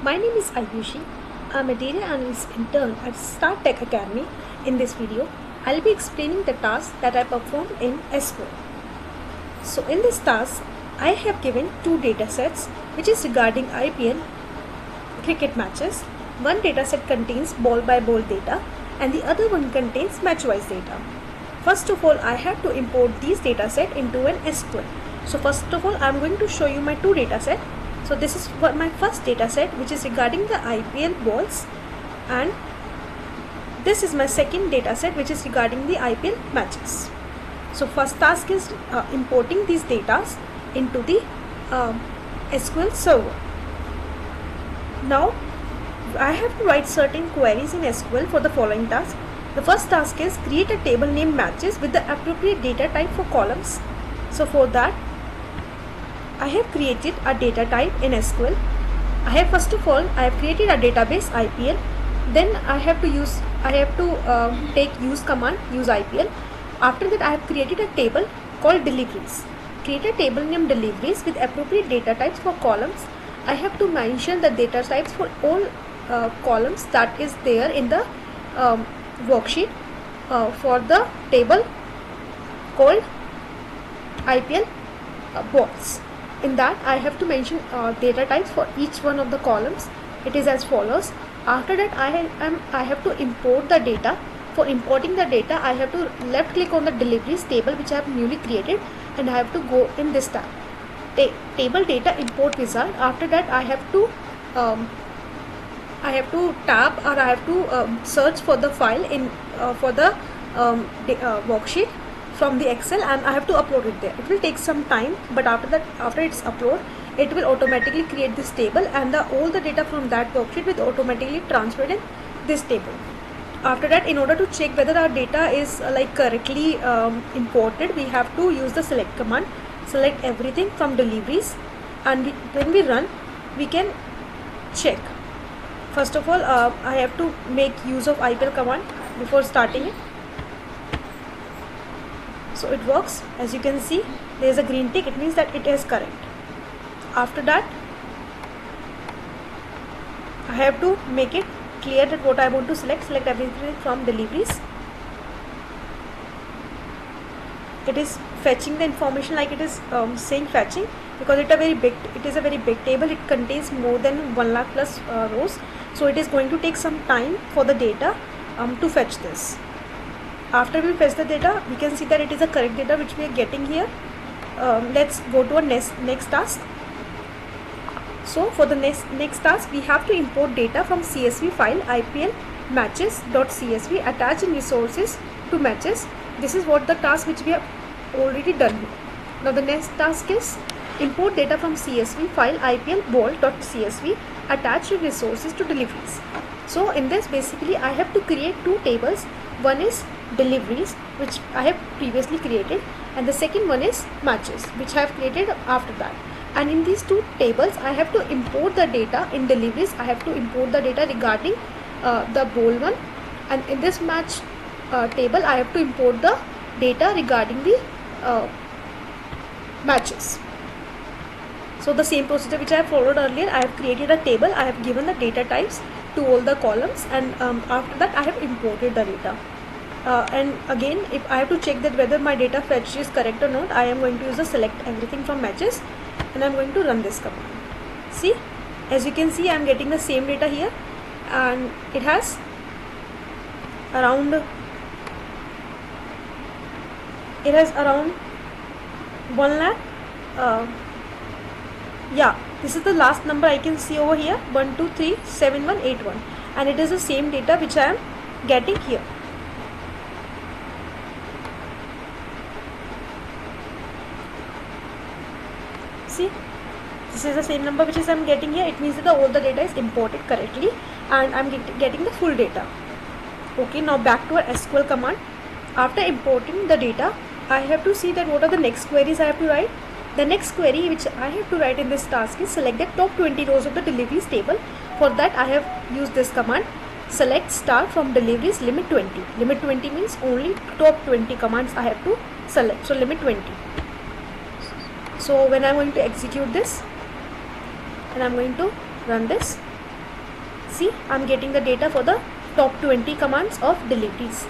My name is Ayushi. I'm a data analyst intern at Start Tech Academy. In this video, I'll be explaining the tasks that I performed in SQL. So in this task, I have given two datasets which is regarding IPL cricket matches. One dataset contains ball by ball data and the other one contains match wise data. First of all, I have to import these dataset into an SQL. So first of all, I'm going to show you my two dataset. So this is my first dataset which is regarding the IPL balls, and this is my second dataset which is regarding the IPL matches. So first task is importing these data into the SQL server. Now I have to write certain queries in SQL for the following task. The first task is create a table named matches with the appropriate data type for columns. So for that, I have created a data type in SQL. First of all, I have created a database IPL. Then I have to take use command, use IPL. After that, I have created a table called deliveries. Create a table named deliveries with appropriate data types for columns. I have to mention the data types for all columns that is there in the worksheet for the table called IPL balls. In that, I have to mention data types for each one of the columns. It is as follows. After that, I have to import the data. For importing the data, I have to left click on the deliveries table which I have newly created, and I have to go in this tab, table data import wizard. After that, I have to tab, or I have to search for the file in for the worksheet from the Excel, and I have to upload it there. It will take some time, but after it's upload, it will automatically create this table, and all the data from that worksheet will automatically transferred in this table. After that, in order to check whether our data is correctly imported, we have to use the select command, select everything from deliveries, and when we run, we can check. First of all, I have to make use of IPL command before starting it. So it works. As you can see, there is a green tick. It means that it is correct. After that, I have to make it clear that what I want to select everything from deliveries. It is fetching the information, like it is saying fetching, because it is a very big table. It contains more than 1 lakh plus rows, so it is going to take some time for the data to fetch this. After we fetch the data, we can see that it is a correct data which we are getting here. Let's go to our next task. So for the next task, we have to import data from CSV file IPL matches.csv, attach in resources to matches. This is what the task which we have already done here. Now the next task is import data from CSV file IPL ball.csv, attach in resources to deliveries. So in this, basically I have to create two tables. One is deliveries, which I have previously created, and the second one is matches, which I have created after that. And in these two tables, I have to import the data. In deliveries, I have to import the data regarding the ball one, and in this match table, I have to import the data regarding the matches. So the same procedure which I have followed earlier, I have created a table, I have given the data types to all the columns, and after that I have imported the data. And again, if I have to check that whether my data fetch is correct or not, I am going to use the select everything from matches, and I am going to run this command. See, as you can see, I am getting the same data here, and it has around 1 lakh. Yeah, this is the last number I can see over here, 1237181, and it is the same data which I am getting here. See, this is the same number which I am getting here. It means that all the data is imported correctly, and I am getting the full data. Okay, now back to our SQL command. After importing the data, I have to see that what are the next queries I have to write. The next query which I have to write in this task is select the top 20 rows of the deliveries table. For that, I have used this command, select star from deliveries limit 20. Limit 20 means only top 20 commands I have to select. So limit 20. So when I'm going to execute this and I'm going to run this, see I'm getting the data for the top 20 commands of deliveries.